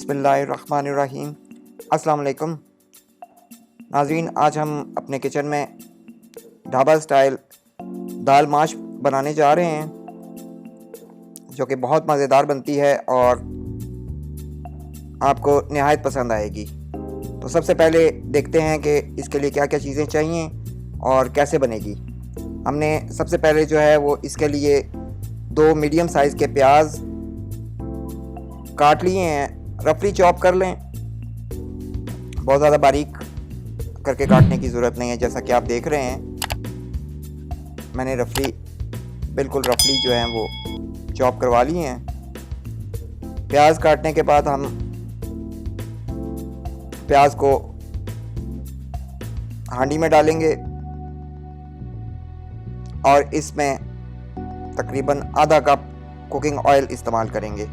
बिस्मिल्लाहिर्रहमानिर्रहीम। अस्सलाम वालेकुम नाज़रीन, आज हम अपने किचन में ढाबा स्टाइल दाल माश बनाने जा रहे हैं, जो कि बहुत मज़ेदार बनती है और आपको नहायत पसंद आएगी। तो सबसे पहले देखते हैं कि इसके लिए क्या क्या चीज़ें चाहिए और कैसे बनेगी। हमने सबसे पहले जो है वो इसके लिए 2 मीडियम साइज़ के प्याज काट लिए हैं। रफली चॉप कर लें, बहुत ज़्यादा बारीक करके काटने की ज़रूरत नहीं है। जैसा कि आप देख रहे हैं, मैंने बिल्कुल रफली जो है वो चॉप करवा लिए हैं। प्याज काटने के बाद हम प्याज को हांडी में डालेंगे और इसमें तकरीबन आधा कप कुकिंग ऑयल इस्तेमाल करेंगे।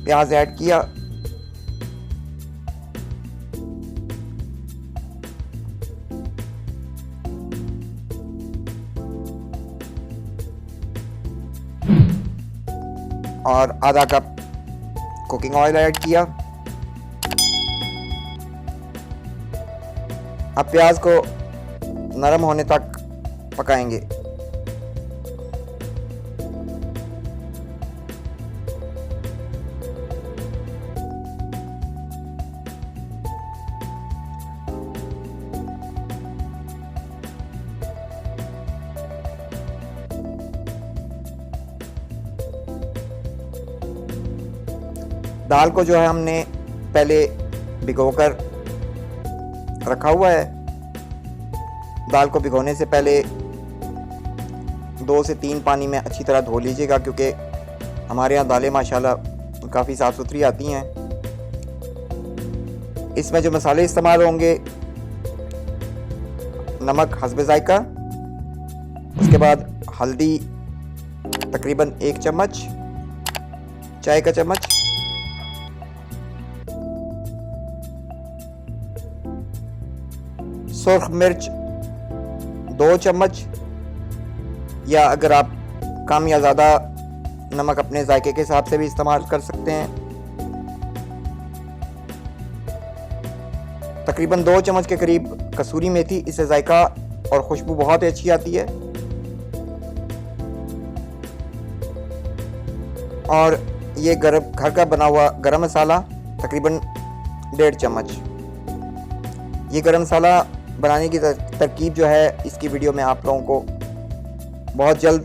प्याज ऐड किया, और आधा कप कुकिंग ऑयल ऐड किया। अब प्याज को नरम होने तक पकाएंगे। दाल को जो है हमने पहले भिगोकर रखा हुआ है। दाल को भिगोने से पहले 2 से 3 पानी में अच्छी तरह धो लीजिएगा, क्योंकि हमारे यहाँ दालें माशाल्लाह काफ़ी साफ़ सुथरी आती हैं। इसमें जो मसाले इस्तेमाल होंगे, नमक हस्बे जायका, उसके बाद हल्दी तकरीबन 1 चम्मच, चाय का चम्मच, सुर्ख मिर्च 2 चम्मच, या अगर आप कम या ज़्यादा नमक अपने जायके के हिसाब से भी इस्तेमाल कर सकते हैं। तकरीबन 2 चम्मच के करीब कसूरी मेथी, इससे जायका और खुशबू बहुत ही अच्छी आती है। और ये घर का बना हुआ गरम मसाला तकरीबन 1.5 चम्मच। ये गरम मसाला बनाने की तरकीब जो है, इसकी वीडियो में आप लोगों को बहुत जल्द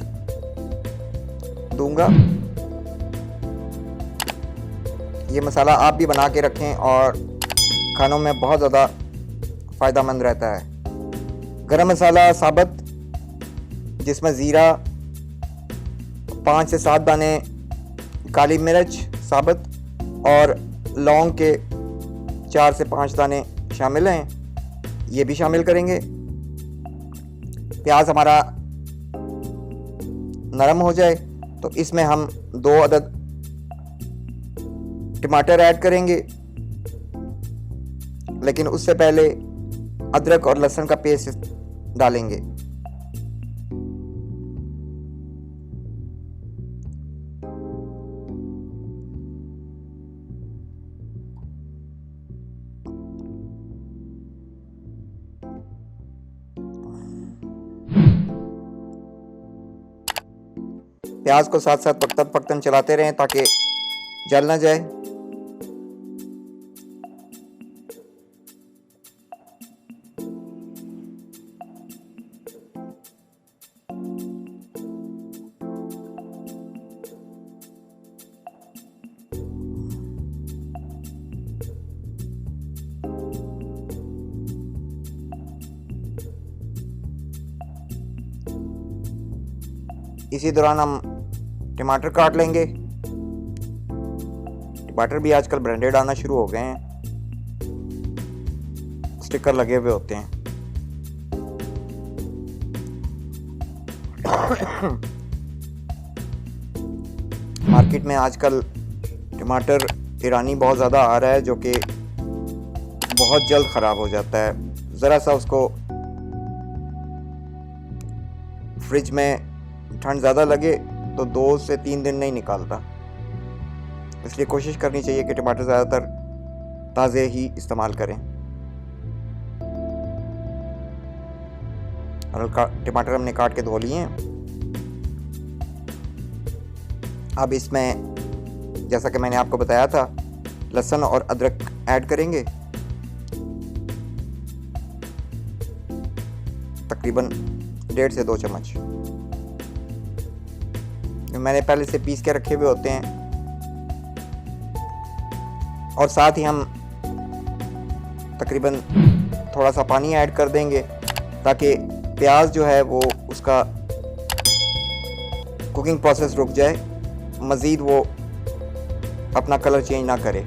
दूंगा। ये मसाला आप भी बना के रखें और खानों में बहुत ज़्यादा फ़ायदेमंद रहता है। गरम मसाला साबुत, जिसमें ज़ीरा, 5 से 7 दाने काली मिर्च साबुत और लौंग के 4 से 5 दाने शामिल हैं, ये भी शामिल करेंगे। प्याज हमारा नरम हो जाए तो इसमें हम 2 अदद टमाटर ऐड करेंगे, लेकिन उससे पहले अदरक और लहसुन का पेस्ट डालेंगे। प्याज को साथ साथ पकतन चलाते रहें ताकि जल ना जाए। इसी दौरान हम टमाटर काट लेंगे। टमाटर भी आजकल ब्रांडेड आना शुरू हो गए हैं, स्टिकर लगे हुए होते हैं। मार्केट में आजकल टमाटर ईरानी बहुत ज़्यादा आ रहा है जो कि बहुत जल्द ख़राब हो जाता है। ज़रा सा उसको फ्रिज में ठंड ज़्यादा लगे तो 2 से 3 दिन नहीं निकालता। इसलिए कोशिश करनी चाहिए कि टमाटर ज़्यादातर ताज़े ही इस्तेमाल करें। और टमाटर हमने काट के धो लिए हैं। अब इसमें जैसा कि मैंने आपको बताया था लहसुन और अदरक ऐड करेंगे, तकरीबन 1.5 से 2 चम्मच। मैंने पहले से पीस के रखे हुए होते हैं। और साथ ही हम तकरीबन थोड़ा सा पानी ऐड कर देंगे ताकि प्याज जो है वो उसका कुकिंग प्रोसेस रुक जाए, मज़ीद वो अपना कलर चेंज ना करे।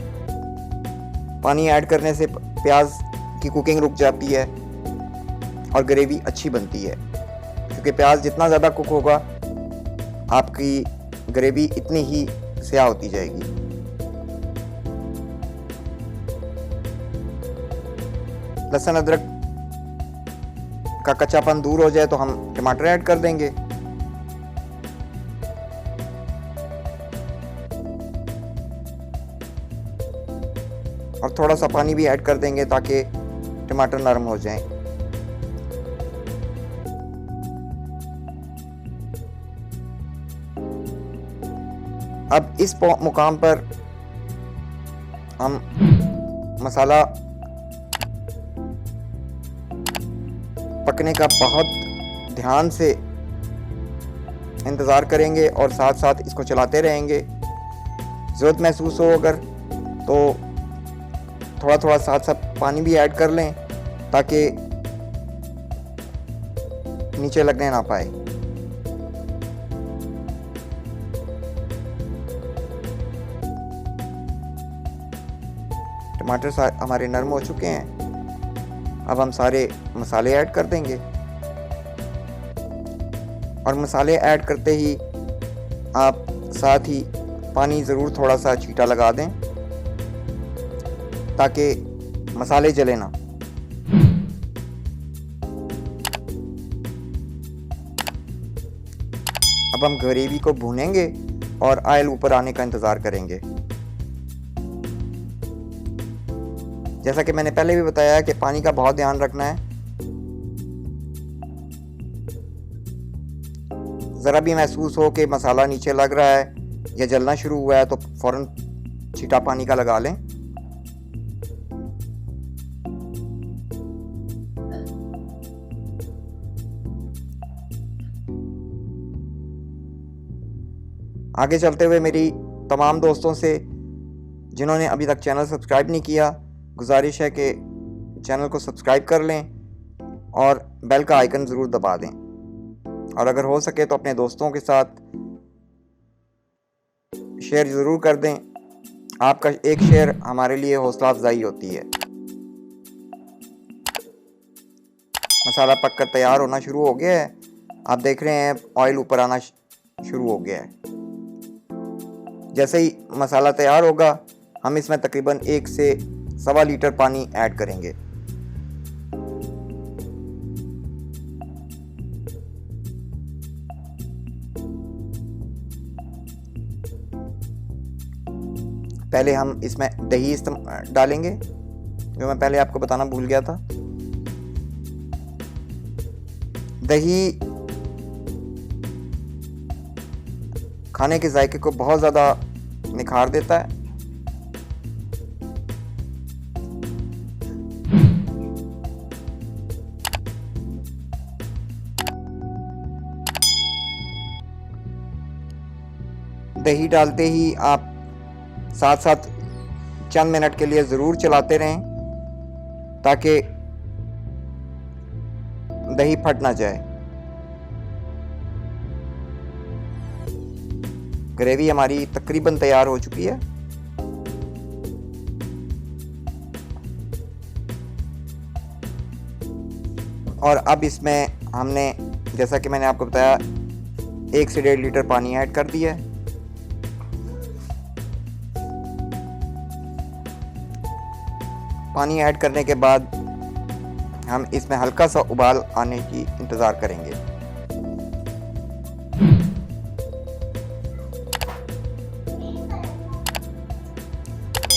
पानी ऐड करने से प्याज की कुकिंग रुक जाती है और ग्रेवी अच्छी बनती है, क्योंकि प्याज जितना ज़्यादा कुक होगा आपकी ग्रेवी इतनी ही स्याह होती जाएगी। लहसुन अदरक का कच्चापन दूर हो जाए तो हम टमाटर ऐड कर देंगे। और थोड़ा सा पानी भी ऐड कर देंगे ताकि टमाटर नरम हो जाएं। अब इस मुकाम पर हम मसाला पकने का बहुत ध्यान से इंतज़ार करेंगे और साथ साथ इसको चलाते रहेंगे। ज़रूरत महसूस हो अगर तो थोड़ा थोड़ा साथ साथ पानी भी ऐड कर लें ताकि नीचे लगने ना पाए। टमाटर हमारे नरम हो चुके हैं। अब हम सारे मसाले ऐड कर देंगे और मसाले ऐड करते ही आप साथ ही पानी ज़रूर थोड़ा सा छींटा लगा दें ताकि मसाले जले ना। अब हम ग्रेवी को भूनेंगे और ऑयल ऊपर आने का इंतज़ार करेंगे। जैसा कि मैंने पहले भी बताया कि पानी का बहुत ध्यान रखना है। ज़रा भी महसूस हो कि मसाला नीचे लग रहा है या जलना शुरू हुआ है तो फ़ौरन छींटा पानी का लगा लें। आगे चलते हुए मेरी तमाम दोस्तों से जिन्होंने अभी तक चैनल सब्सक्राइब नहीं किया, गुजारिश है कि चैनल को सब्सक्राइब कर लें और बेल का आइकन ज़रूर दबा दें। और अगर हो सके तो अपने दोस्तों के साथ शेयर ज़रूर कर दें। आपका एक शेयर हमारे लिए हौसला अफजाई होती है। मसाला पककर तैयार होना शुरू हो गया है। आप देख रहे हैं ऑयल ऊपर आना शुरू हो गया है। जैसे ही मसाला तैयार होगा हम इसमें तकरीबन 1 से 1.25 लीटर पानी ऐड करेंगे। पहले हम इसमें दही डालेंगे, जो मैं पहले आपको बताना भूल गया था। दही खाने के जायके को बहुत ज़्यादा निखार देता है। दही डालते ही आप साथ साथ चंद मिनट के लिए ज़रूर चलाते रहें ताकि दही फट ना जाए। ग्रेवी हमारी तकरीबन तैयार हो चुकी है। और अब इसमें हमने, जैसा कि मैंने आपको बताया, 1 से 1.5 लीटर पानी ऐड कर दिया है। पानी ऐड करने के बाद हम इसमें हल्का सा उबाल आने की इंतज़ार करेंगे।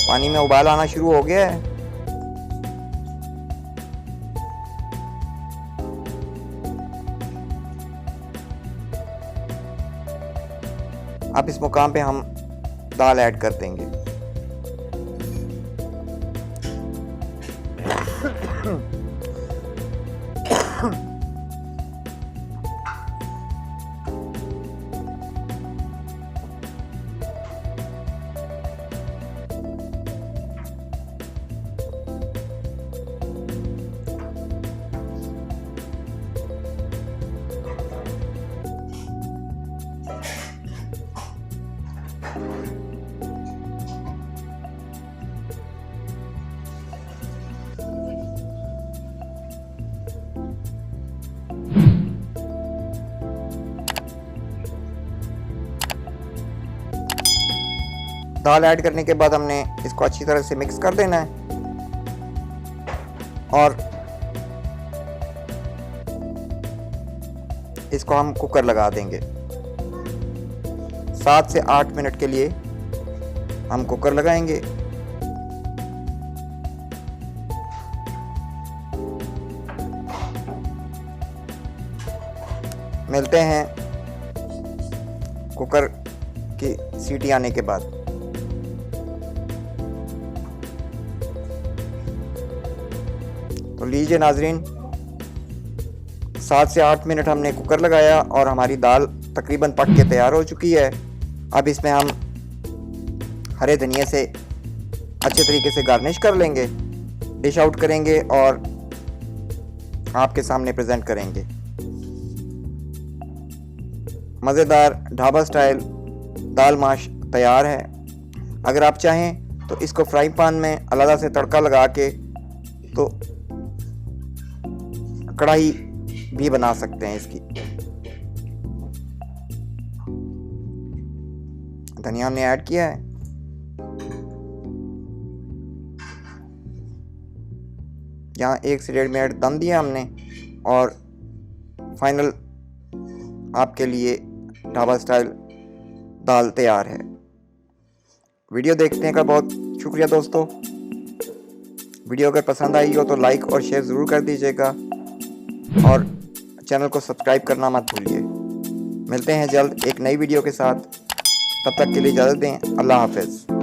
पानी में उबाल आना शुरू हो गया है। अब इस मुकाम पे हम दाल ऐड कर देंगे। दाल ऐड करने के बाद हमने इसको अच्छी तरह से मिक्स कर देना है और इसको हम कुकर लगा देंगे। 7 से 8 मिनट के लिए हम कुकर लगाएंगे। मिलते हैं कुकर की सीटी आने के बाद। तो लीजिए नाजरीन, 7 से 8 मिनट हमने कुकर लगाया और हमारी दाल तकरीबन पक के तैयार हो चुकी है। अब इसमें हम हरे धनिया से अच्छे तरीके से गार्निश कर लेंगे, डिश आउट करेंगे और आपके सामने प्रेजेंट करेंगे। मज़ेदार ढाबा स्टाइल दाल माश तैयार है। अगर आप चाहें तो इसको फ्राई पैन में अलग से तड़का लगा के तो कढ़ाई भी बना सकते हैं इसकी। धनिया हमने ऐड किया है। यहाँ 1 से 1.5 मिनट दम दिया हमने और फाइनल आपके लिए ढाबा स्टाइल दाल तैयार है। वीडियो देखने का बहुत शुक्रिया दोस्तों। वीडियो अगर पसंद आई हो तो लाइक और शेयर ज़रूर कर दीजिएगा और चैनल को सब्सक्राइब करना मत भूलिए। मिलते हैं जल्द एक नई वीडियो के साथ, तब तक के लिए इजाज़त दें। अल्लाह हाफ़िज़।